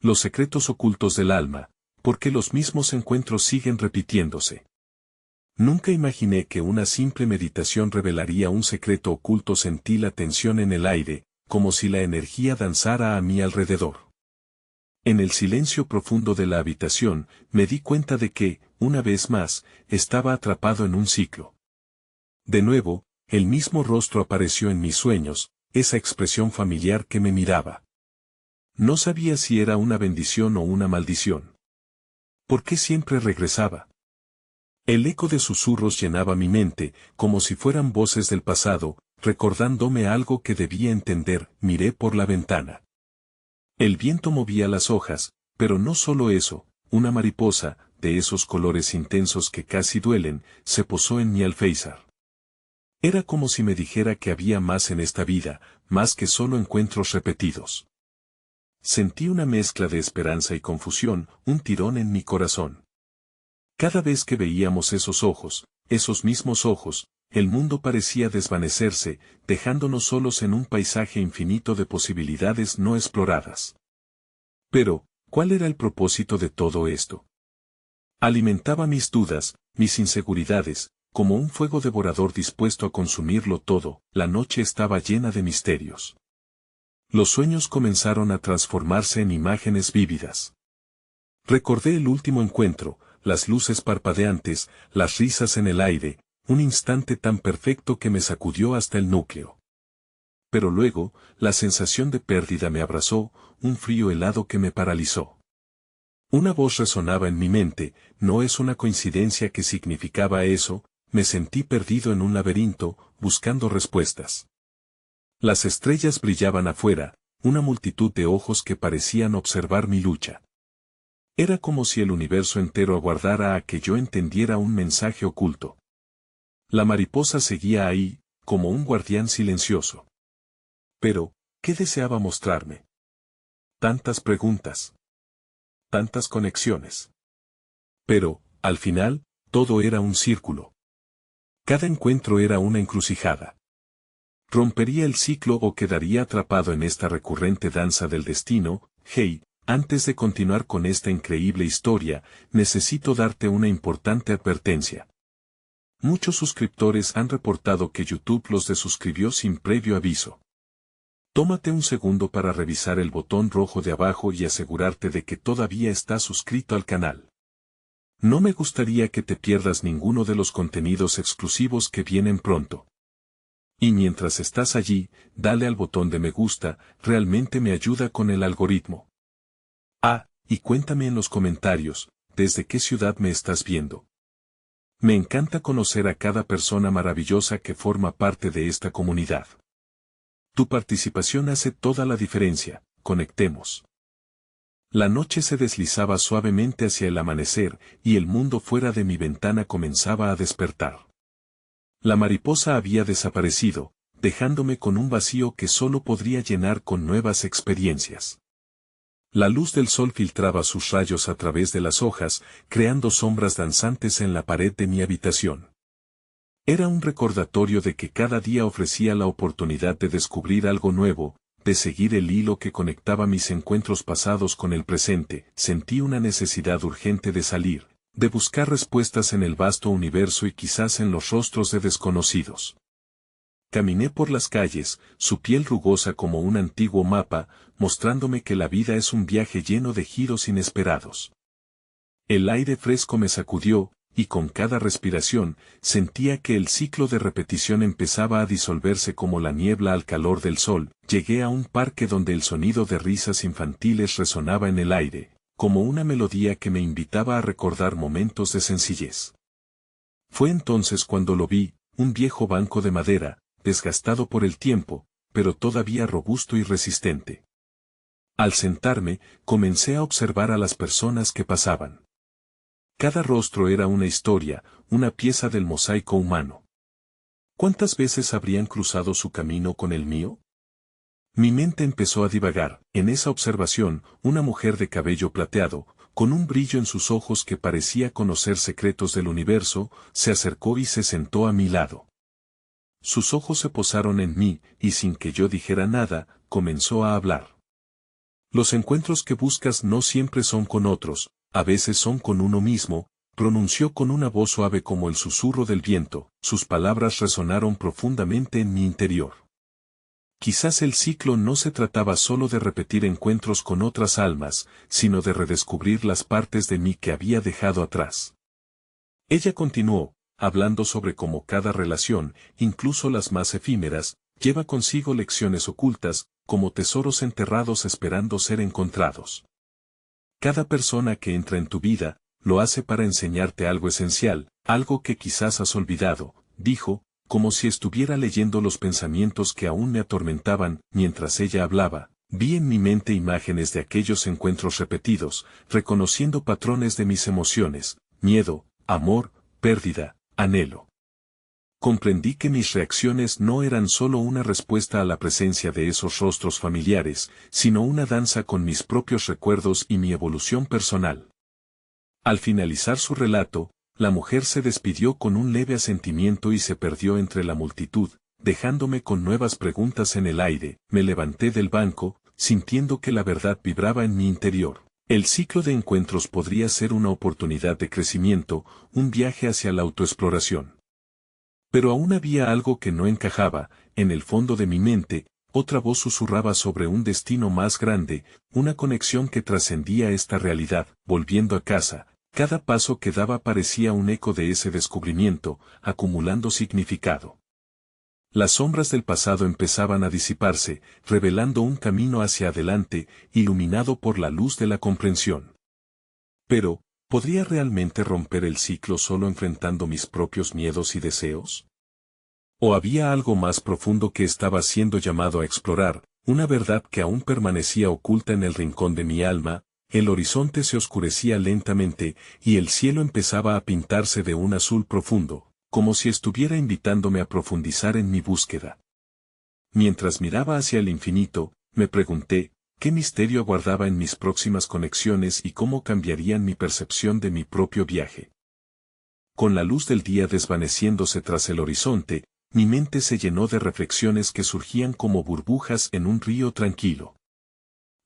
Los secretos ocultos del alma, porque los mismos encuentros siguen repitiéndose. Nunca imaginé que una simple meditación revelaría un secreto oculto. Sentí la tensión en el aire, como si la energía danzara a mi alrededor. En el silencio profundo de la habitación, me di cuenta de que, una vez más, estaba atrapado en un ciclo. De nuevo, el mismo rostro apareció en mis sueños, esa expresión familiar que me miraba. No sabía si era una bendición o una maldición. ¿Por qué siempre regresaba? El eco de susurros llenaba mi mente, como si fueran voces del pasado, recordándome algo que debía entender. Miré por la ventana. El viento movía las hojas, pero no solo eso, una mariposa, de esos colores intensos que casi duelen, se posó en mi alféizar. Era como si me dijera que había más en esta vida, más que solo encuentros repetidos. Sentí una mezcla de esperanza y confusión, un tirón en mi corazón. Cada vez que veíamos esos ojos, esos mismos ojos, el mundo parecía desvanecerse, dejándonos solos en un paisaje infinito de posibilidades no exploradas. Pero, ¿cuál era el propósito de todo esto? Alimentaba mis dudas, mis inseguridades, como un fuego devorador dispuesto a consumirlo todo. La noche estaba llena de misterios. Los sueños comenzaron a transformarse en imágenes vívidas. Recordé el último encuentro, las luces parpadeantes, las risas en el aire, un instante tan perfecto que me sacudió hasta el núcleo. Pero luego, la sensación de pérdida me abrazó, un frío helado que me paralizó. Una voz resonaba en mi mente, no es una coincidencia. ¿Qué significaba eso? Me sentí perdido en un laberinto, buscando respuestas. Las estrellas brillaban afuera, una multitud de ojos que parecían observar mi lucha. Era como si el universo entero aguardara a que yo entendiera un mensaje oculto. La mariposa seguía ahí, como un guardián silencioso. Pero, ¿qué deseaba mostrarme? Tantas preguntas. Tantas conexiones. Pero, al final, todo era un círculo. Cada encuentro era una encrucijada. ¿Rompería el ciclo o quedaría atrapado en esta recurrente danza del destino? Hey, antes de continuar con esta increíble historia, necesito darte una importante advertencia. Muchos suscriptores han reportado que YouTube los desuscribió sin previo aviso. Tómate un segundo para revisar el botón rojo de abajo y asegurarte de que todavía estás suscrito al canal. No me gustaría que te pierdas ninguno de los contenidos exclusivos que vienen pronto. Y mientras estás allí, dale al botón de me gusta, realmente me ayuda con el algoritmo. Ah, y cuéntame en los comentarios, ¿desde qué ciudad me estás viendo? Me encanta conocer a cada persona maravillosa que forma parte de esta comunidad. Tu participación hace toda la diferencia. Conectemos. La noche se deslizaba suavemente hacia el amanecer, y el mundo fuera de mi ventana comenzaba a despertar. La mariposa había desaparecido, dejándome con un vacío que solo podría llenar con nuevas experiencias. La luz del sol filtraba sus rayos a través de las hojas, creando sombras danzantes en la pared de mi habitación. Era un recordatorio de que cada día ofrecía la oportunidad de descubrir algo nuevo, de seguir el hilo que conectaba mis encuentros pasados con el presente. Sentí una necesidad urgente de salir, de buscar respuestas en el vasto universo y quizás en los rostros de desconocidos. Caminé por las calles, su piel rugosa como un antiguo mapa, mostrándome que la vida es un viaje lleno de giros inesperados. El aire fresco me sacudió, y con cada respiración, sentía que el ciclo de repetición empezaba a disolverse como la niebla al calor del sol. Llegué a un parque donde el sonido de risas infantiles resonaba en el aire, como una melodía que me invitaba a recordar momentos de sencillez. Fue entonces cuando lo vi, un viejo banco de madera, desgastado por el tiempo, pero todavía robusto y resistente. Al sentarme, comencé a observar a las personas que pasaban. Cada rostro era una historia, una pieza del mosaico humano. ¿Cuántas veces habrían cruzado su camino con el mío? Mi mente empezó a divagar. En esa observación, una mujer de cabello plateado, con un brillo en sus ojos que parecía conocer secretos del universo, se acercó y se sentó a mi lado. Sus ojos se posaron en mí, y sin que yo dijera nada, comenzó a hablar. Los encuentros que buscas no siempre son con otros, a veces son con uno mismo, pronunció con una voz suave como el susurro del viento, sus palabras resonaron profundamente en mi interior. Quizás el ciclo no se trataba solo de repetir encuentros con otras almas, sino de redescubrir las partes de mí que había dejado atrás. Ella continuó, hablando sobre cómo cada relación, incluso las más efímeras, lleva consigo lecciones ocultas, como tesoros enterrados esperando ser encontrados. Cada persona que entra en tu vida, lo hace para enseñarte algo esencial, algo que quizás has olvidado, dijo, como si estuviera leyendo los pensamientos que aún me atormentaban. Mientras ella hablaba, vi en mi mente imágenes de aquellos encuentros repetidos, reconociendo patrones de mis emociones, miedo, amor, pérdida, anhelo. Comprendí que mis reacciones no eran solo una respuesta a la presencia de esos rostros familiares, sino una danza con mis propios recuerdos y mi evolución personal. Al finalizar su relato, la mujer se despidió con un leve asentimiento y se perdió entre la multitud, dejándome con nuevas preguntas en el aire. Me levanté del banco, sintiendo que la verdad vibraba en mi interior. El ciclo de encuentros podría ser una oportunidad de crecimiento, un viaje hacia la autoexploración. Pero aún había algo que no encajaba. En el fondo de mi mente, otra voz susurraba sobre un destino más grande, una conexión que trascendía esta realidad. Volviendo a casa, cada paso que daba parecía un eco de ese descubrimiento, acumulando significado. Las sombras del pasado empezaban a disiparse, revelando un camino hacia adelante, iluminado por la luz de la comprensión. Pero, ¿podría realmente romper el ciclo solo enfrentando mis propios miedos y deseos? ¿O había algo más profundo que estaba siendo llamado a explorar, una verdad que aún permanecía oculta en el rincón de mi alma? El horizonte se oscurecía lentamente, y el cielo empezaba a pintarse de un azul profundo, como si estuviera invitándome a profundizar en mi búsqueda. Mientras miraba hacia el infinito, me pregunté, ¿qué misterio aguardaba en mis próximas conexiones y cómo cambiarían mi percepción de mi propio viaje? Con la luz del día desvaneciéndose tras el horizonte, mi mente se llenó de reflexiones que surgían como burbujas en un río tranquilo.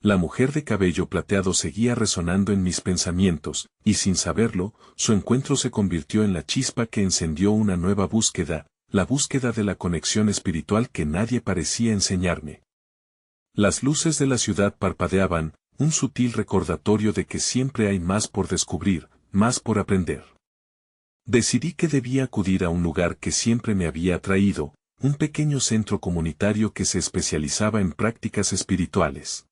La mujer de cabello plateado seguía resonando en mis pensamientos, y sin saberlo, su encuentro se convirtió en la chispa que encendió una nueva búsqueda, la búsqueda de la conexión espiritual que nadie parecía enseñarme. Las luces de la ciudad parpadeaban, un sutil recordatorio de que siempre hay más por descubrir, más por aprender. Decidí que debía acudir a un lugar que siempre me había atraído, un pequeño centro comunitario que se especializaba en prácticas espirituales.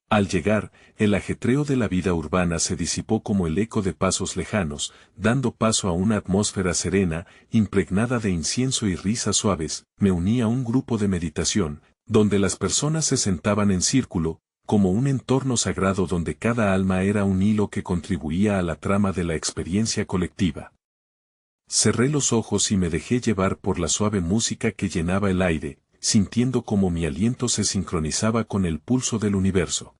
Al llegar, el ajetreo de la vida urbana se disipó como el eco de pasos lejanos, dando paso a una atmósfera serena, impregnada de incienso y risas suaves. Me uní a un grupo de meditación, donde las personas se sentaban en círculo, como un entorno sagrado donde cada alma era un hilo que contribuía a la trama de la experiencia colectiva. Cerré los ojos y me dejé llevar por la suave música que llenaba el aire, sintiendo como mi aliento se sincronizaba con el pulso del universo.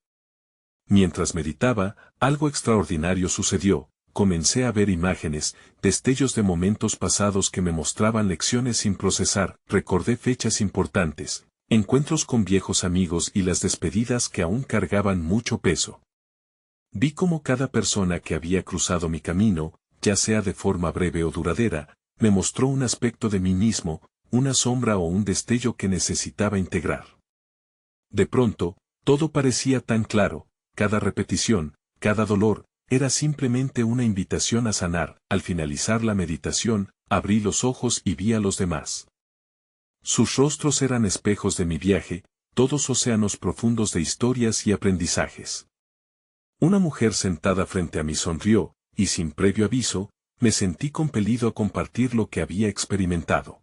Mientras meditaba, algo extraordinario sucedió. Comencé a ver imágenes, destellos de momentos pasados que me mostraban lecciones sin procesar. Recordé fechas importantes, encuentros con viejos amigos y las despedidas que aún cargaban mucho peso. Vi cómo cada persona que había cruzado mi camino, ya sea de forma breve o duradera, me mostró un aspecto de mí mismo, una sombra o un destello que necesitaba integrar. De pronto, todo parecía tan claro. Cada repetición, cada dolor, era simplemente una invitación a sanar. Al finalizar la meditación, abrí los ojos y vi a los demás. Sus rostros eran espejos de mi viaje, todos océanos profundos de historias y aprendizajes. Una mujer sentada frente a mí sonrió, y sin previo aviso, me sentí compelido a compartir lo que había experimentado.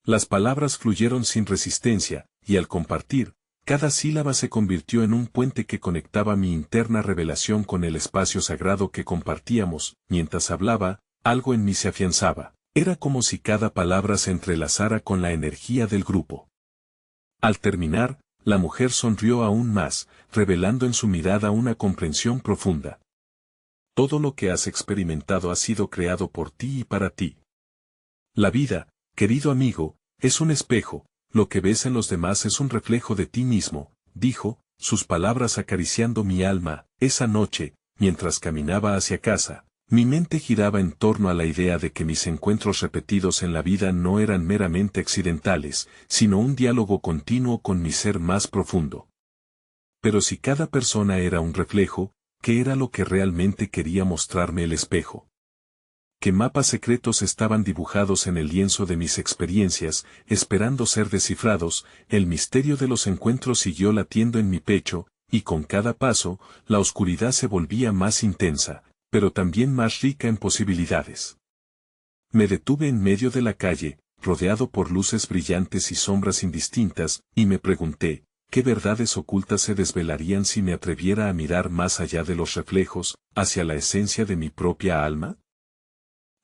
Las palabras fluyeron sin resistencia, y al compartir, cada sílaba se convirtió en un puente que conectaba mi interna revelación con el espacio sagrado que compartíamos. Mientras hablaba, algo en mí se afianzaba. Era como si cada palabra se entrelazara con la energía del grupo. Al terminar, la mujer sonrió aún más, revelando en su mirada una comprensión profunda. Todo lo que has experimentado ha sido creado por ti y para ti. La vida, querido amigo, es un espejo. Lo que ves en los demás es un reflejo de ti mismo, dijo, sus palabras acariciando mi alma. Esa noche, mientras caminaba hacia casa, mi mente giraba en torno a la idea de que mis encuentros repetidos en la vida no eran meramente accidentales, sino un diálogo continuo con mi ser más profundo. Pero si cada persona era un reflejo, ¿qué era lo que realmente quería mostrarme el espejo? ¿Qué mapas secretos estaban dibujados en el lienzo de mis experiencias, esperando ser descifrados? El misterio de los encuentros siguió latiendo en mi pecho, y con cada paso, la oscuridad se volvía más intensa, pero también más rica en posibilidades. Me detuve en medio de la calle, rodeado por luces brillantes y sombras indistintas, y me pregunté, ¿qué verdades ocultas se desvelarían si me atreviera a mirar más allá de los reflejos, hacia la esencia de mi propia alma?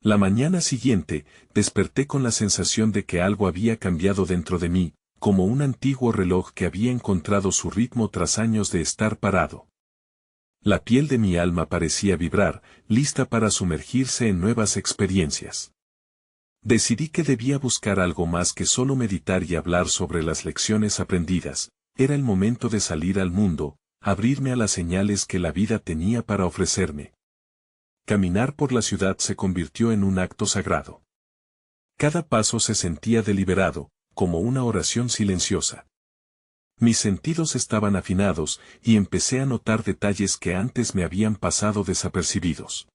La mañana siguiente, desperté con la sensación de que algo había cambiado dentro de mí, como un antiguo reloj que había encontrado su ritmo tras años de estar parado. La piel de mi alma parecía vibrar, lista para sumergirse en nuevas experiencias. Decidí que debía buscar algo más que solo meditar y hablar sobre las lecciones aprendidas. Era el momento de salir al mundo, abrirme a las señales que la vida tenía para ofrecerme. Caminar por la ciudad se convirtió en un acto sagrado. Cada paso se sentía deliberado, como una oración silenciosa. Mis sentidos estaban afinados, y empecé a notar detalles que antes me habían pasado desapercibidos.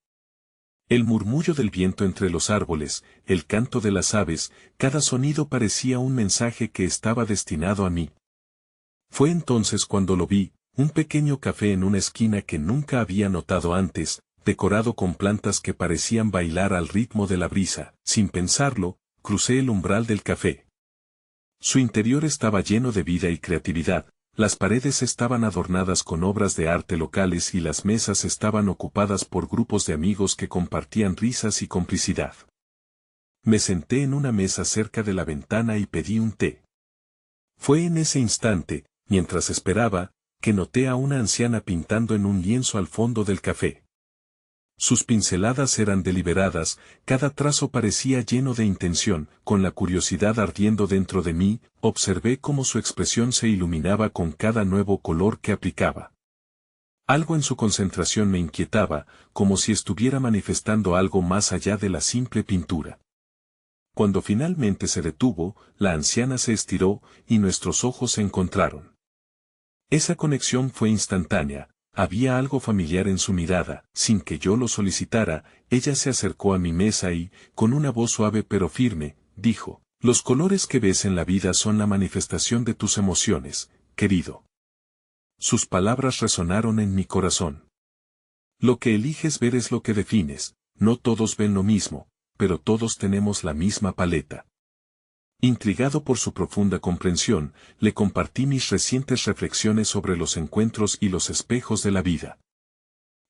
El murmullo del viento entre los árboles, el canto de las aves, cada sonido parecía un mensaje que estaba destinado a mí. Fue entonces cuando lo vi, un pequeño café en una esquina que nunca había notado antes, decorado con plantas que parecían bailar al ritmo de la brisa. Sin pensarlo, crucé el umbral del café. Su interior estaba lleno de vida y creatividad, las paredes estaban adornadas con obras de arte locales y las mesas estaban ocupadas por grupos de amigos que compartían risas y complicidad. Me senté en una mesa cerca de la ventana y pedí un té. Fue en ese instante, mientras esperaba, que noté a una anciana pintando en un lienzo al fondo del café. Sus pinceladas eran deliberadas, cada trazo parecía lleno de intención. Con la curiosidad ardiendo dentro de mí, observé cómo su expresión se iluminaba con cada nuevo color que aplicaba. Algo en su concentración me inquietaba, como si estuviera manifestando algo más allá de la simple pintura. Cuando finalmente se detuvo, la anciana se estiró, y nuestros ojos se encontraron. Esa conexión fue instantánea. Había algo familiar en su mirada. Sin que yo lo solicitara, ella se acercó a mi mesa y, con una voz suave pero firme, dijo, «Los colores que ves en la vida son la manifestación de tus emociones, querido». Sus palabras resonaron en mi corazón. Lo que eliges ver es lo que defines. No todos ven lo mismo, pero todos tenemos la misma paleta. Intrigado por su profunda comprensión, le compartí mis recientes reflexiones sobre los encuentros y los espejos de la vida.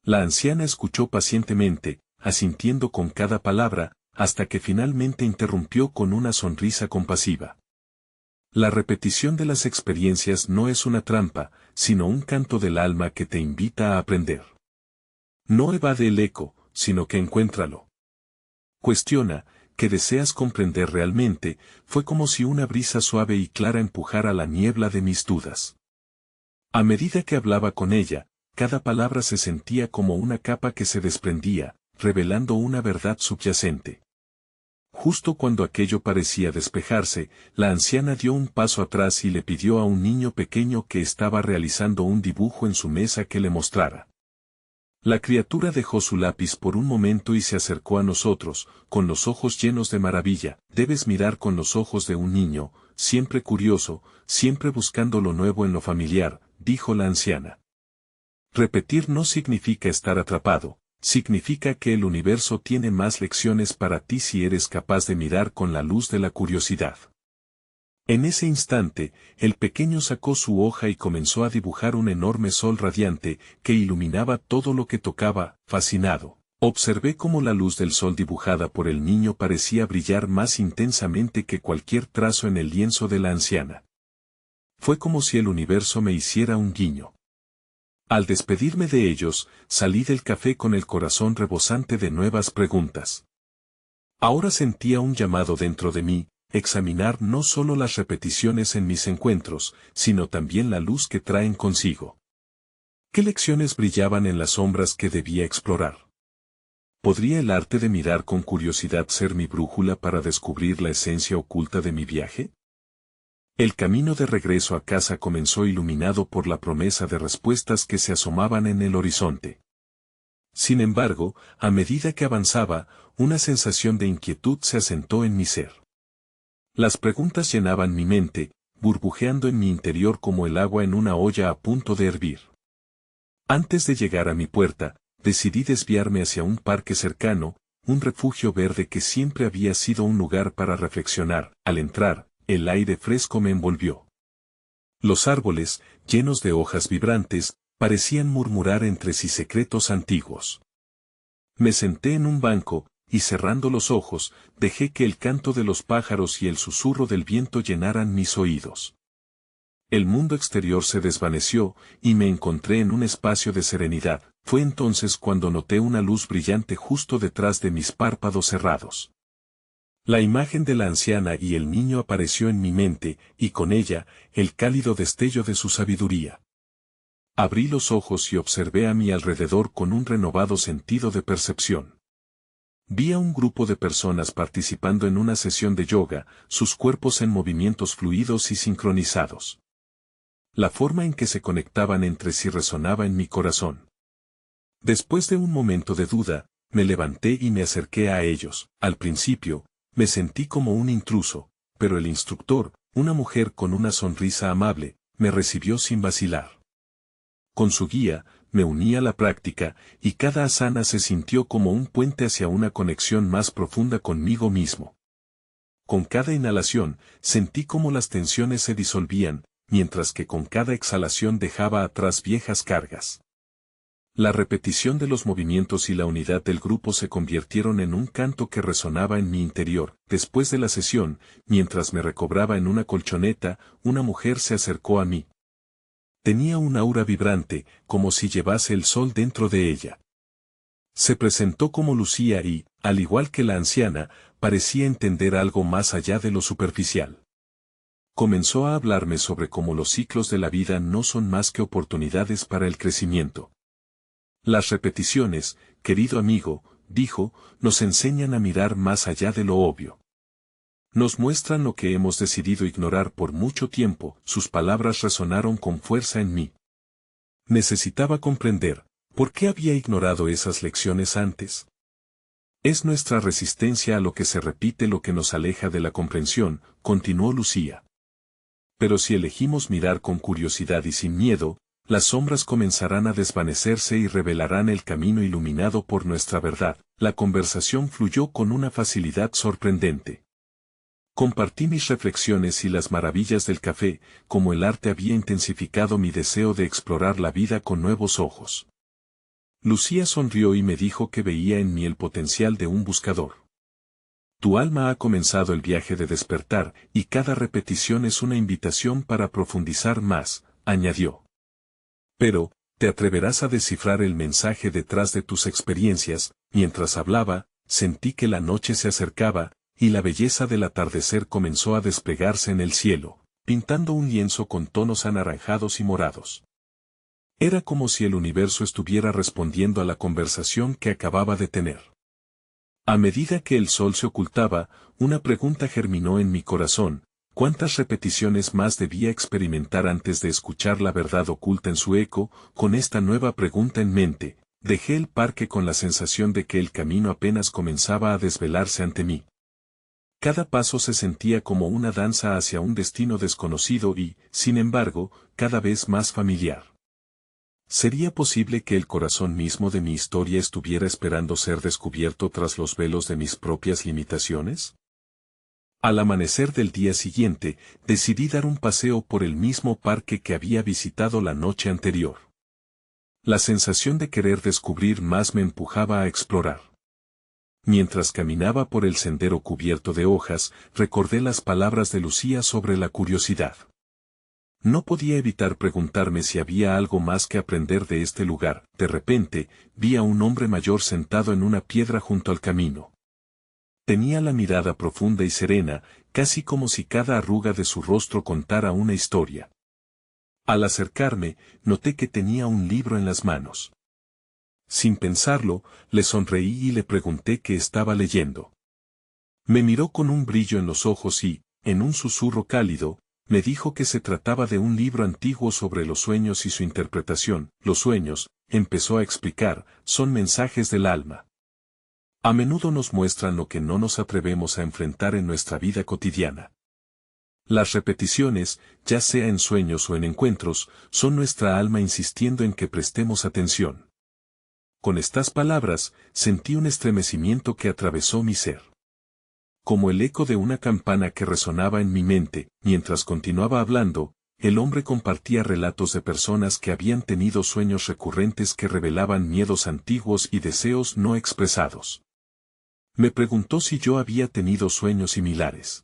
La anciana escuchó pacientemente, asintiendo con cada palabra, hasta que finalmente interrumpió con una sonrisa compasiva. La repetición de las experiencias no es una trampa, sino un canto del alma que te invita a aprender. No evade el eco, sino que encuéntralo. Cuestiona, que deseas comprender realmente. Fue como si una brisa suave y clara empujara la niebla de mis dudas. A medida que hablaba con ella, cada palabra se sentía como una capa que se desprendía, revelando una verdad subyacente. Justo cuando aquello parecía despejarse, la anciana dio un paso atrás y le pidió a un niño pequeño que estaba realizando un dibujo en su mesa que le mostrara. La criatura dejó su lápiz por un momento y se acercó a nosotros, con los ojos llenos de maravilla. Debes mirar con los ojos de un niño, siempre curioso, siempre buscando lo nuevo en lo familiar, dijo la anciana. Repetir no significa estar atrapado, significa que el universo tiene más lecciones para ti si eres capaz de mirar con la luz de la curiosidad. En ese instante, el pequeño sacó su hoja y comenzó a dibujar un enorme sol radiante, que iluminaba todo lo que tocaba. Fascinado, observé cómo la luz del sol dibujada por el niño parecía brillar más intensamente que cualquier trazo en el lienzo de la anciana. Fue como si el universo me hiciera un guiño. Al despedirme de ellos, salí del café con el corazón rebosante de nuevas preguntas. Ahora sentía un llamado dentro de mí, examinar no solo las repeticiones en mis encuentros, sino también la luz que traen consigo. ¿Qué lecciones brillaban en las sombras que debía explorar? ¿Podría el arte de mirar con curiosidad ser mi brújula para descubrir la esencia oculta de mi viaje? El camino de regreso a casa comenzó iluminado por la promesa de respuestas que se asomaban en el horizonte. Sin embargo, a medida que avanzaba, una sensación de inquietud se asentó en mi ser. Las preguntas llenaban mi mente, burbujeando en mi interior como el agua en una olla a punto de hervir. Antes de llegar a mi puerta, decidí desviarme hacia un parque cercano, un refugio verde que siempre había sido un lugar para reflexionar. Al entrar, el aire fresco me envolvió. Los árboles, llenos de hojas vibrantes, parecían murmurar entre sí secretos antiguos. Me senté en un banco, y cerrando los ojos, dejé que el canto de los pájaros y el susurro del viento llenaran mis oídos. El mundo exterior se desvaneció, y me encontré en un espacio de serenidad. Fue entonces cuando noté una luz brillante justo detrás de mis párpados cerrados. La imagen de la anciana y el niño apareció en mi mente, y con ella, el cálido destello de su sabiduría. Abrí los ojos y observé a mi alrededor con un renovado sentido de percepción. Vi a un grupo de personas participando en una sesión de yoga, sus cuerpos en movimientos fluidos y sincronizados. La forma en que se conectaban entre sí resonaba en mi corazón. Después de un momento de duda, me levanté y me acerqué a ellos. Al principio, me sentí como un intruso, pero el instructor, una mujer con una sonrisa amable, me recibió sin vacilar. Con su guía, me uní a la práctica, y cada asana se sintió como un puente hacia una conexión más profunda conmigo mismo. Con cada inhalación, sentí como las tensiones se disolvían, mientras que con cada exhalación dejaba atrás viejas cargas. La repetición de los movimientos y la unidad del grupo se convirtieron en un canto que resonaba en mi interior. Después de la sesión, mientras me recobraba en una colchoneta, una mujer se acercó a mí. Tenía un aura vibrante, como si llevase el sol dentro de ella. Se presentó como Lucía y, al igual que la anciana, parecía entender algo más allá de lo superficial. Comenzó a hablarme sobre cómo los ciclos de la vida no son más que oportunidades para el crecimiento. Las repeticiones, querido amigo, dijo, nos enseñan a mirar más allá de lo obvio. Nos muestran lo que hemos decidido ignorar por mucho tiempo. Sus palabras resonaron con fuerza en mí. Necesitaba comprender, ¿por qué había ignorado esas lecciones antes? Es nuestra resistencia a lo que se repite lo que nos aleja de la comprensión, continuó Lucía. Pero si elegimos mirar con curiosidad y sin miedo, las sombras comenzarán a desvanecerse y revelarán el camino iluminado por nuestra verdad. La conversación fluyó con una facilidad sorprendente. Compartí mis reflexiones y las maravillas del café, como el arte había intensificado mi deseo de explorar la vida con nuevos ojos. Lucía sonrió y me dijo que veía en mí el potencial de un buscador. Tu alma ha comenzado el viaje de despertar, y cada repetición es una invitación para profundizar más, añadió. Pero, ¿te atreverás a descifrar el mensaje detrás de tus experiencias? Mientras hablaba, sentí que la noche se acercaba, y la belleza del atardecer comenzó a desplegarse en el cielo, pintando un lienzo con tonos anaranjados y morados. Era como si el universo estuviera respondiendo a la conversación que acababa de tener. A medida que el sol se ocultaba, una pregunta germinó en mi corazón: ¿cuántas repeticiones más debía experimentar antes de escuchar la verdad oculta en su eco? Con esta nueva pregunta en mente, dejé el parque con la sensación de que el camino apenas comenzaba a desvelarse ante mí. Cada paso se sentía como una danza hacia un destino desconocido y, sin embargo, cada vez más familiar. ¿Sería posible que el corazón mismo de mi historia estuviera esperando ser descubierto tras los velos de mis propias limitaciones? Al amanecer del día siguiente, decidí dar un paseo por el mismo parque que había visitado la noche anterior. La sensación de querer descubrir más me empujaba a explorar. Mientras caminaba por el sendero cubierto de hojas, recordé las palabras de Lucía sobre la curiosidad. No podía evitar preguntarme si había algo más que aprender de este lugar. De repente, vi a un hombre mayor sentado en una piedra junto al camino. Tenía la mirada profunda y serena, casi como si cada arruga de su rostro contara una historia. Al acercarme, noté que tenía un libro en las manos. Sin pensarlo, le sonreí y le pregunté qué estaba leyendo. Me miró con un brillo en los ojos y, en un susurro cálido, me dijo que se trataba de un libro antiguo sobre los sueños y su interpretación. Los sueños, empezó a explicar, son mensajes del alma. A menudo nos muestran lo que no nos atrevemos a enfrentar en nuestra vida cotidiana. Las repeticiones, ya sea en sueños o en encuentros, son nuestra alma insistiendo en que prestemos atención. Con estas palabras, sentí un estremecimiento que atravesó mi ser. Como el eco de una campana que resonaba en mi mente, mientras continuaba hablando, el hombre compartía relatos de personas que habían tenido sueños recurrentes que revelaban miedos antiguos y deseos no expresados. Me preguntó si yo había tenido sueños similares.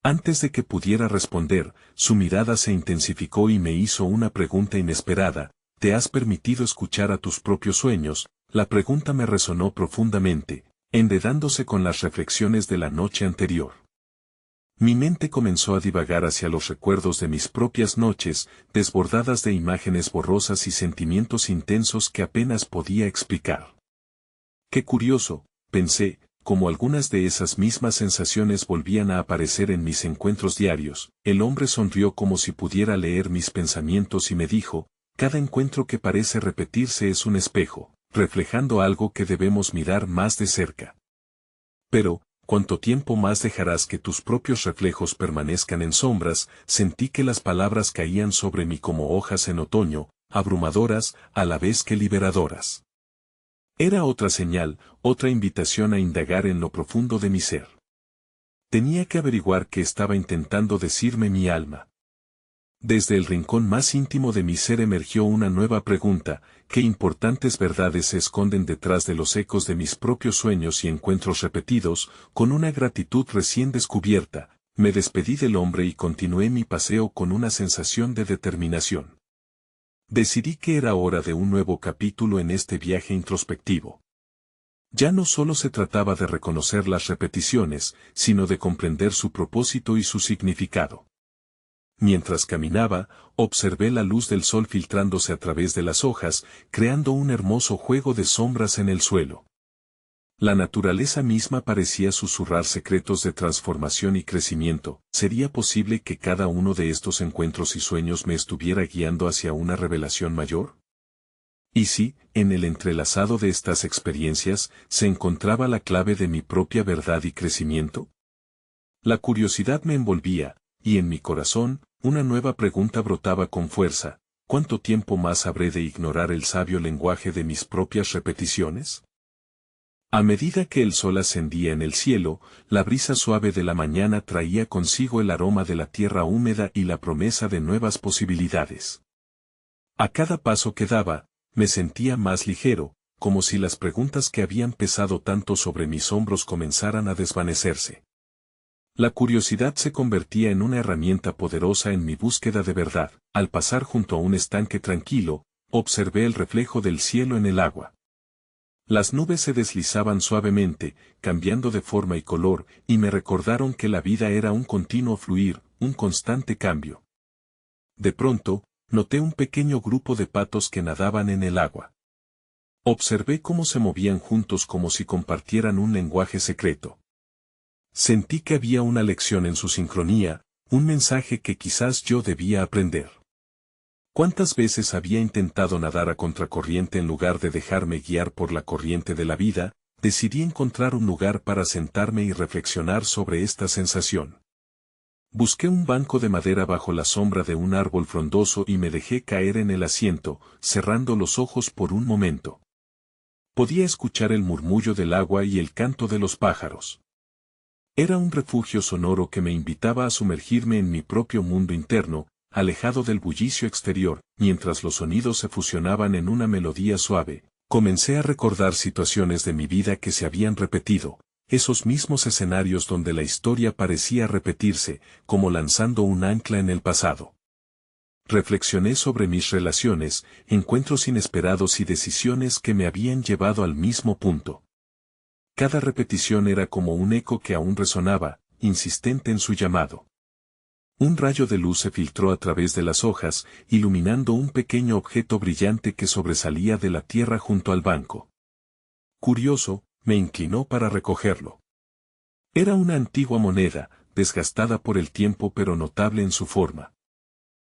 Antes de que pudiera responder, su mirada se intensificó y me hizo una pregunta inesperada: ¿te has permitido escuchar a tus propios sueños? La pregunta me resonó profundamente, enredándose con las reflexiones de la noche anterior. Mi mente comenzó a divagar hacia los recuerdos de mis propias noches, desbordadas de imágenes borrosas y sentimientos intensos que apenas podía explicar. Qué curioso, pensé, como algunas de esas mismas sensaciones volvían a aparecer en mis encuentros diarios. El hombre sonrió como si pudiera leer mis pensamientos y me dijo: cada encuentro que parece repetirse es un espejo, reflejando algo que debemos mirar más de cerca. Pero, ¿cuánto tiempo más dejarás que tus propios reflejos permanezcan en sombras? Sentí que las palabras caían sobre mí como hojas en otoño, abrumadoras, a la vez que liberadoras. Era otra señal, otra invitación a indagar en lo profundo de mi ser. Tenía que averiguar qué estaba intentando decirme mi alma. Desde el rincón más íntimo de mi ser emergió una nueva pregunta: ¿qué importantes verdades se esconden detrás de los ecos de mis propios sueños y encuentros repetidos? Con una gratitud recién descubierta, me despedí del hombre y continué mi paseo con una sensación de determinación. Decidí que era hora de un nuevo capítulo en este viaje introspectivo. Ya no solo se trataba de reconocer las repeticiones, sino de comprender su propósito y su significado. Mientras caminaba, observé la luz del sol filtrándose a través de las hojas, creando un hermoso juego de sombras en el suelo. La naturaleza misma parecía susurrar secretos de transformación y crecimiento. ¿Sería posible que cada uno de estos encuentros y sueños me estuviera guiando hacia una revelación mayor? ¿Y si, en el entrelazado de estas experiencias, se encontraba la clave de mi propia verdad y crecimiento? La curiosidad me envolvía, y en mi corazón, una nueva pregunta brotaba con fuerza: ¿cuánto tiempo más habré de ignorar el sabio lenguaje de mis propias repeticiones? A medida que el sol ascendía en el cielo, la brisa suave de la mañana traía consigo el aroma de la tierra húmeda y la promesa de nuevas posibilidades. A cada paso que daba, me sentía más ligero, como si las preguntas que habían pesado tanto sobre mis hombros comenzaran a desvanecerse. La curiosidad se convertía en una herramienta poderosa en mi búsqueda de verdad. Al pasar junto a un estanque tranquilo, observé el reflejo del cielo en el agua. Las nubes se deslizaban suavemente, cambiando de forma y color, y me recordaron que la vida era un continuo fluir, un constante cambio. De pronto, noté un pequeño grupo de patos que nadaban en el agua. Observé cómo se movían juntos como si compartieran un lenguaje secreto. Sentí que había una lección en su sincronía, un mensaje que quizás yo debía aprender. ¿Cuántas veces había intentado nadar a contracorriente en lugar de dejarme guiar por la corriente de la vida? Decidí encontrar un lugar para sentarme y reflexionar sobre esta sensación. Busqué un banco de madera bajo la sombra de un árbol frondoso y me dejé caer en el asiento, cerrando los ojos por un momento. Podía escuchar el murmullo del agua y el canto de los pájaros. Era un refugio sonoro que me invitaba a sumergirme en mi propio mundo interno, alejado del bullicio exterior. Mientras los sonidos se fusionaban en una melodía suave, comencé a recordar situaciones de mi vida que se habían repetido, esos mismos escenarios donde la historia parecía repetirse, como lanzando un ancla en el pasado. Reflexioné sobre mis relaciones, encuentros inesperados y decisiones que me habían llevado al mismo punto. Cada repetición era como un eco que aún resonaba, insistente en su llamado. Un rayo de luz se filtró a través de las hojas, iluminando un pequeño objeto brillante que sobresalía de la tierra junto al banco. Curioso, me inclinó para recogerlo. Era una antigua moneda, desgastada por el tiempo pero notable en su forma.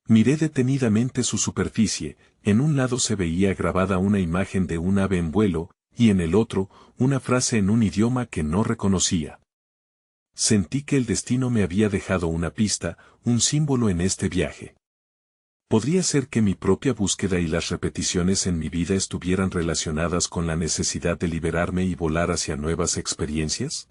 Miré detenidamente su superficie, en un lado se veía grabada una imagen de un ave en vuelo, y en el otro, una frase en un idioma que no reconocía. Sentí que el destino me había dejado una pista, un símbolo en este viaje. ¿Podría ser que mi propia búsqueda y las repeticiones en mi vida estuvieran relacionadas con la necesidad de liberarme y volar hacia nuevas experiencias?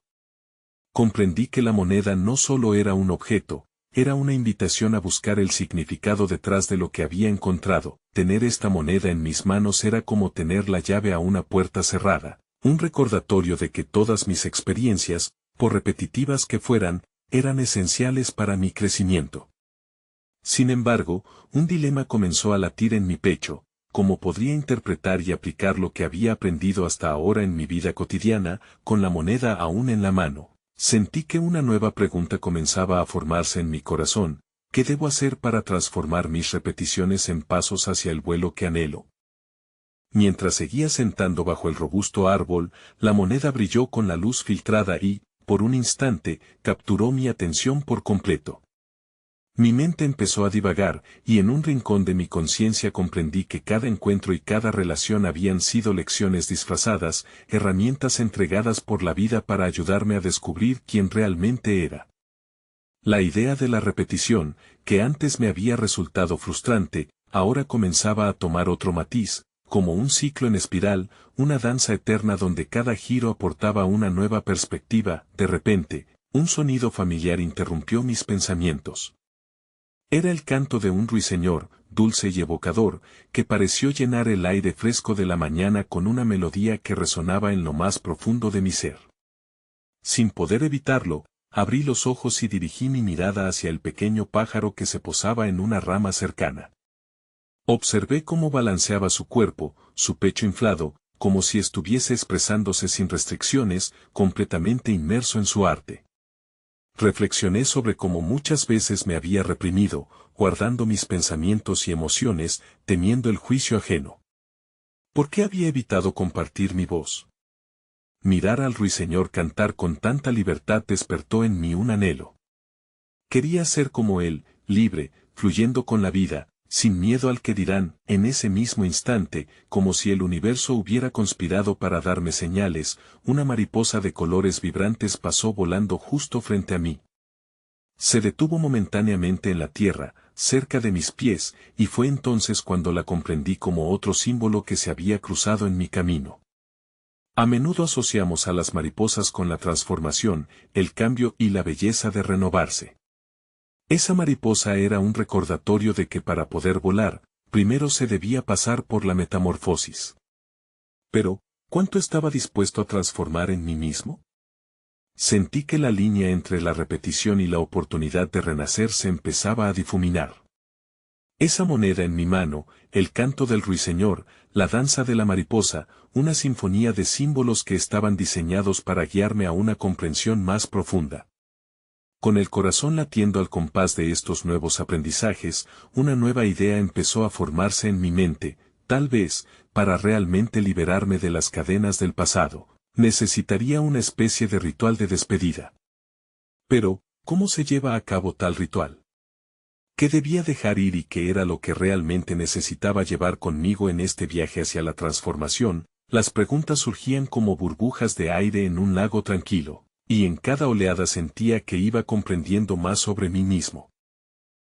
Comprendí que la moneda no solo era un objeto, era una invitación a buscar el significado detrás de lo que había encontrado. Tener esta moneda en mis manos era como tener la llave a una puerta cerrada, un recordatorio de que todas mis experiencias, por repetitivas que fueran, eran esenciales para mi crecimiento. Sin embargo, un dilema comenzó a latir en mi pecho: ¿cómo podría interpretar y aplicar lo que había aprendido hasta ahora en mi vida cotidiana, con la moneda aún en la mano? Sentí que una nueva pregunta comenzaba a formarse en mi corazón: ¿qué debo hacer para transformar mis repeticiones en pasos hacia el vuelo que anhelo? Mientras seguía sentando bajo el robusto árbol, la moneda brilló con la luz filtrada y, por un instante, capturó mi atención por completo. Mi mente empezó a divagar, y en un rincón de mi conciencia comprendí que cada encuentro y cada relación habían sido lecciones disfrazadas, herramientas entregadas por la vida para ayudarme a descubrir quién realmente era. La idea de la repetición, que antes me había resultado frustrante, ahora comenzaba a tomar otro matiz, como un ciclo en espiral, una danza eterna donde cada giro aportaba una nueva perspectiva. De repente, un sonido familiar interrumpió mis pensamientos. Era el canto de un ruiseñor, dulce y evocador, que pareció llenar el aire fresco de la mañana con una melodía que resonaba en lo más profundo de mi ser. Sin poder evitarlo, abrí los ojos y dirigí mi mirada hacia el pequeño pájaro que se posaba en una rama cercana. Observé cómo balanceaba su cuerpo, su pecho inflado, como si estuviese expresándose sin restricciones, completamente inmerso en su arte. Reflexioné sobre cómo muchas veces me había reprimido, guardando mis pensamientos y emociones, temiendo el juicio ajeno. ¿Por qué había evitado compartir mi voz? Mirar al ruiseñor cantar con tanta libertad despertó en mí un anhelo. Quería ser como él, libre, fluyendo con la vida, sin miedo al que dirán. En ese mismo instante, como si el universo hubiera conspirado para darme señales, una mariposa de colores vibrantes pasó volando justo frente a mí. Se detuvo momentáneamente en la tierra, cerca de mis pies, y fue entonces cuando la comprendí como otro símbolo que se había cruzado en mi camino. A menudo asociamos a las mariposas con la transformación, el cambio y la belleza de renovarse. Esa mariposa era un recordatorio de que para poder volar, primero se debía pasar por la metamorfosis. Pero, ¿cuánto estaba dispuesto a transformar en mí mismo? Sentí que la línea entre la repetición y la oportunidad de renacer se empezaba a difuminar. Esa moneda en mi mano, el canto del ruiseñor, la danza de la mariposa, una sinfonía de símbolos que estaban diseñados para guiarme a una comprensión más profunda. Con el corazón latiendo al compás de estos nuevos aprendizajes, una nueva idea empezó a formarse en mi mente: tal vez, para realmente liberarme de las cadenas del pasado, necesitaría una especie de ritual de despedida. Pero, ¿cómo se lleva a cabo tal ritual? ¿Qué debía dejar ir y qué era lo que realmente necesitaba llevar conmigo en este viaje hacia la transformación? Las preguntas surgían como burbujas de aire en un lago tranquilo, y en cada oleada sentía que iba comprendiendo más sobre mí mismo.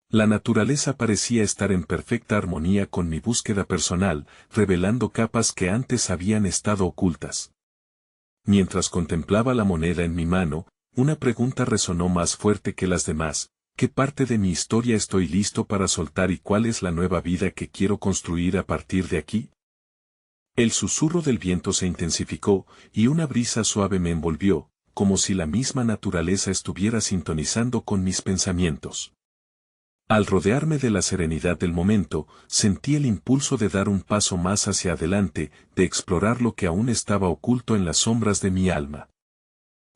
La naturaleza parecía estar en perfecta armonía con mi búsqueda personal, revelando capas que antes habían estado ocultas. Mientras contemplaba la moneda en mi mano, una pregunta resonó más fuerte que las demás: ¿qué parte de mi historia estoy listo para soltar y cuál es la nueva vida que quiero construir a partir de aquí? El susurro del viento se intensificó, y una brisa suave me envolvió, como si la misma naturaleza estuviera sintonizando con mis pensamientos. Al rodearme de la serenidad del momento, sentí el impulso de dar un paso más hacia adelante, de explorar lo que aún estaba oculto en las sombras de mi alma.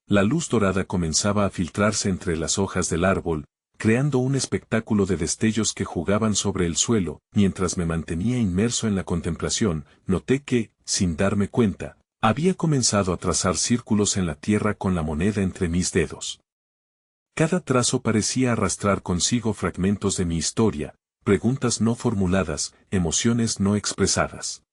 La luz dorada comenzaba a filtrarse entre las hojas del árbol, creando un espectáculo de destellos que jugaban sobre el suelo. Mientras me mantenía inmerso en la contemplación, noté que, sin darme cuenta, había comenzado a trazar círculos en la tierra con la moneda entre mis dedos. Cada trazo parecía arrastrar consigo fragmentos de mi historia, preguntas no formuladas, emociones no expresadas.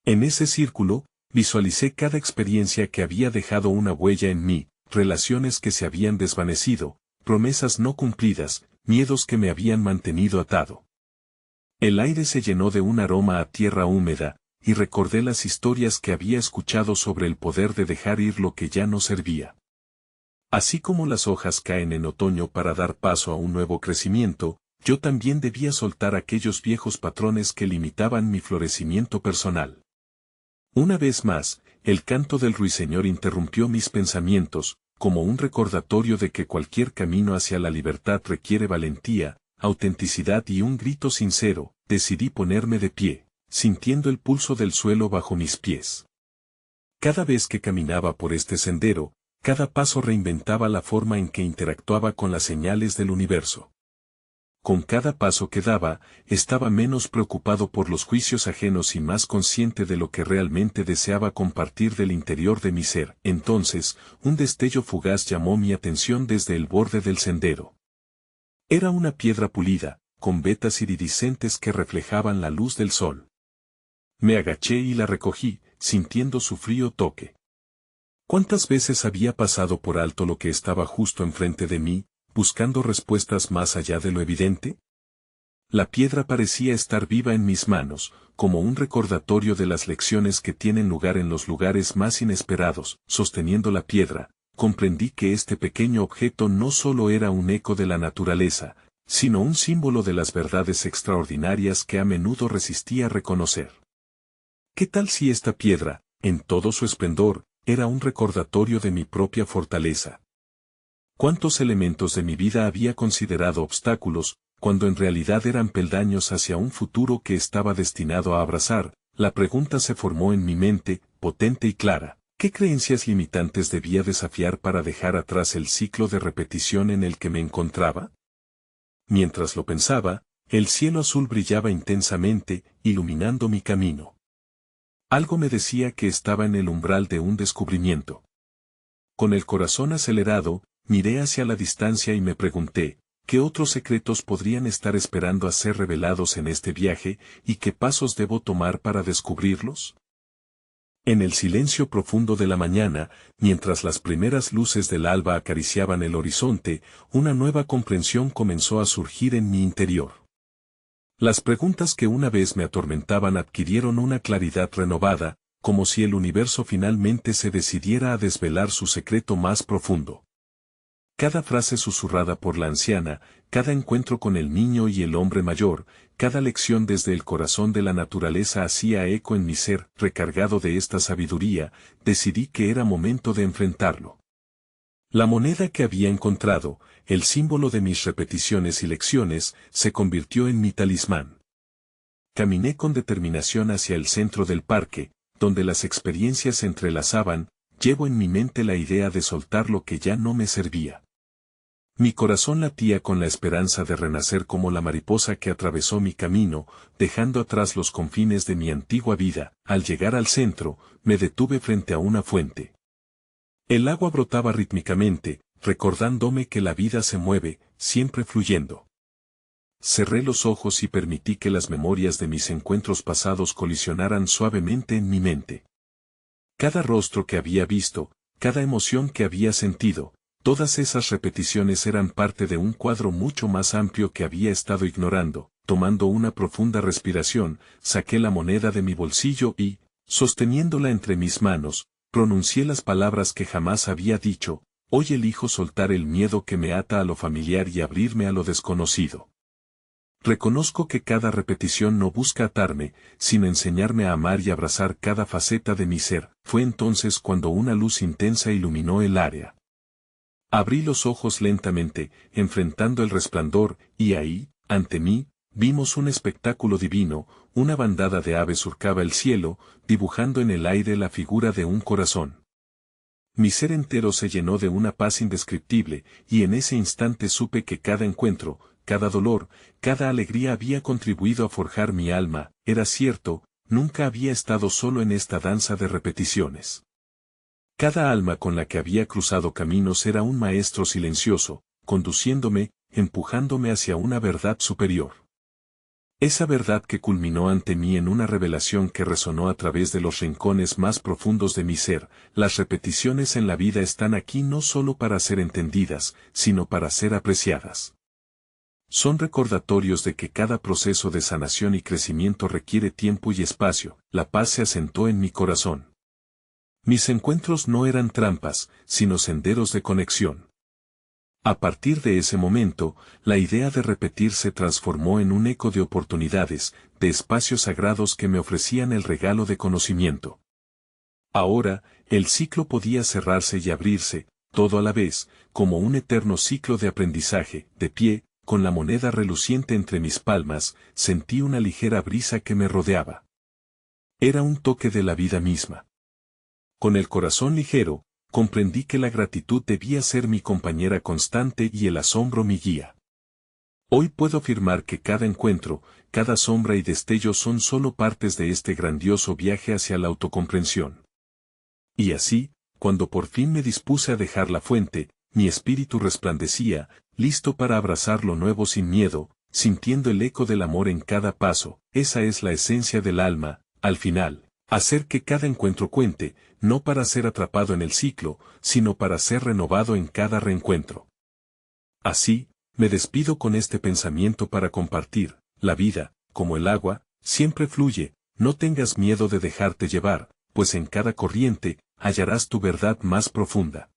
En ese círculo, visualicé cada experiencia que había dejado una huella en mí, relaciones que se habían desvanecido, promesas no cumplidas, miedos que me habían mantenido atado. El aire se llenó de un aroma a tierra húmeda, y recordé las historias que había escuchado sobre el poder de dejar ir lo que ya no servía. Así como las hojas caen en otoño para dar paso a un nuevo crecimiento, yo también debía soltar aquellos viejos patrones que limitaban mi florecimiento personal. Una vez más, el canto del ruiseñor interrumpió mis pensamientos, como un recordatorio de que cualquier camino hacia la libertad requiere valentía, autenticidad y un grito sincero. Decidí ponerme de pie, sintiendo el pulso del suelo bajo mis pies. Cada vez que caminaba por este sendero, cada paso reinventaba la forma en que interactuaba con las señales del universo. Con cada paso que daba, estaba menos preocupado por los juicios ajenos y más consciente de lo que realmente deseaba compartir del interior de mi ser. Entonces, un destello fugaz llamó mi atención desde el borde del sendero. Era una piedra pulida, con vetas iridiscentes que reflejaban la luz del sol. Me agaché y la recogí, sintiendo su frío toque. ¿Cuántas veces había pasado por alto lo que estaba justo enfrente de mí, buscando respuestas más allá de lo evidente? La piedra parecía estar viva en mis manos, como un recordatorio de las lecciones que tienen lugar en los lugares más inesperados. Sosteniendo la piedra, comprendí que este pequeño objeto no solo era un eco de la naturaleza, sino un símbolo de las verdades extraordinarias que a menudo resistía reconocer. ¿Qué tal si esta piedra, en todo su esplendor, era un recordatorio de mi propia fortaleza? ¿Cuántos elementos de mi vida había considerado obstáculos, cuando en realidad eran peldaños hacia un futuro que estaba destinado a abrazar? La pregunta se formó en mi mente, potente y clara. ¿Qué creencias limitantes debía desafiar para dejar atrás el ciclo de repetición en el que me encontraba? Mientras lo pensaba, el cielo azul brillaba intensamente, iluminando mi camino. Algo me decía que estaba en el umbral de un descubrimiento. Con el corazón acelerado, miré hacia la distancia y me pregunté, ¿qué otros secretos podrían estar esperando a ser revelados en este viaje, y qué pasos debo tomar para descubrirlos? En el silencio profundo de la mañana, mientras las primeras luces del alba acariciaban el horizonte, una nueva comprensión comenzó a surgir en mi interior. Las preguntas que una vez me atormentaban adquirieron una claridad renovada, como si el universo finalmente se decidiera a desvelar su secreto más profundo. Cada frase susurrada por la anciana, cada encuentro con el niño y el hombre mayor, cada lección desde el corazón de la naturaleza hacía eco en mi ser. Recargado de esta sabiduría, decidí que era momento de enfrentarlo. La moneda que había encontrado, el símbolo de mis repeticiones y lecciones, se convirtió en mi talismán. Caminé con determinación hacia el centro del parque, donde las experiencias se entrelazaban. Llevo en mi mente la idea de soltar lo que ya no me servía. Mi corazón latía con la esperanza de renacer como la mariposa que atravesó mi camino, dejando atrás los confines de mi antigua vida. Al llegar al centro, me detuve frente a una fuente. El agua brotaba rítmicamente, recordándome que la vida se mueve, siempre fluyendo. Cerré los ojos y permití que las memorias de mis encuentros pasados colisionaran suavemente en mi mente. Cada rostro que había visto, cada emoción que había sentido, todas esas repeticiones eran parte de un cuadro mucho más amplio que había estado ignorando. Tomando una profunda respiración, saqué la moneda de mi bolsillo y, sosteniéndola entre mis manos, pronuncié las palabras que jamás había dicho: hoy elijo soltar el miedo que me ata a lo familiar y abrirme a lo desconocido. Reconozco que cada repetición no busca atarme, sino enseñarme a amar y abrazar cada faceta de mi ser. Fue entonces cuando una luz intensa iluminó el área. Abrí los ojos lentamente, enfrentando el resplandor, y ahí, ante mí, vimos un espectáculo divino. Una bandada de aves surcaba el cielo, dibujando en el aire la figura de un corazón. Mi ser entero se llenó de una paz indescriptible, y en ese instante supe que cada encuentro, cada dolor, cada alegría había contribuido a forjar mi alma. Era cierto, nunca había estado solo en esta danza de repeticiones. Cada alma con la que había cruzado caminos era un maestro silencioso, conduciéndome, empujándome hacia una verdad superior. Esa verdad que culminó ante mí en una revelación que resonó a través de los rincones más profundos de mi ser. Las repeticiones en la vida están aquí no solo para ser entendidas, sino para ser apreciadas. Son recordatorios de que cada proceso de sanación y crecimiento requiere tiempo y espacio. La paz se asentó en mi corazón. Mis encuentros no eran trampas, sino senderos de conexión. A partir de ese momento, la idea de repetir se transformó en un eco de oportunidades, de espacios sagrados que me ofrecían el regalo de conocimiento. Ahora, el ciclo podía cerrarse y abrirse, todo a la vez, como un eterno ciclo de aprendizaje. De pie, con la moneda reluciente entre mis palmas, sentí una ligera brisa que me rodeaba. Era un toque de la vida misma. Con el corazón ligero, comprendí que la gratitud debía ser mi compañera constante y el asombro mi guía. Hoy puedo afirmar que cada encuentro, cada sombra y destello son solo partes de este grandioso viaje hacia la autocomprensión. Y así, cuando por fin me dispuse a dejar la fuente, mi espíritu resplandecía, listo para abrazar lo nuevo sin miedo, sintiendo el eco del amor en cada paso. Esa es la esencia del alma, al final. Hacer que cada encuentro cuente, no para ser atrapado en el ciclo, sino para ser renovado en cada reencuentro. Así, me despido con este pensamiento para compartir. La vida, como el agua, siempre fluye. No tengas miedo de dejarte llevar, pues en cada corriente hallarás tu verdad más profunda.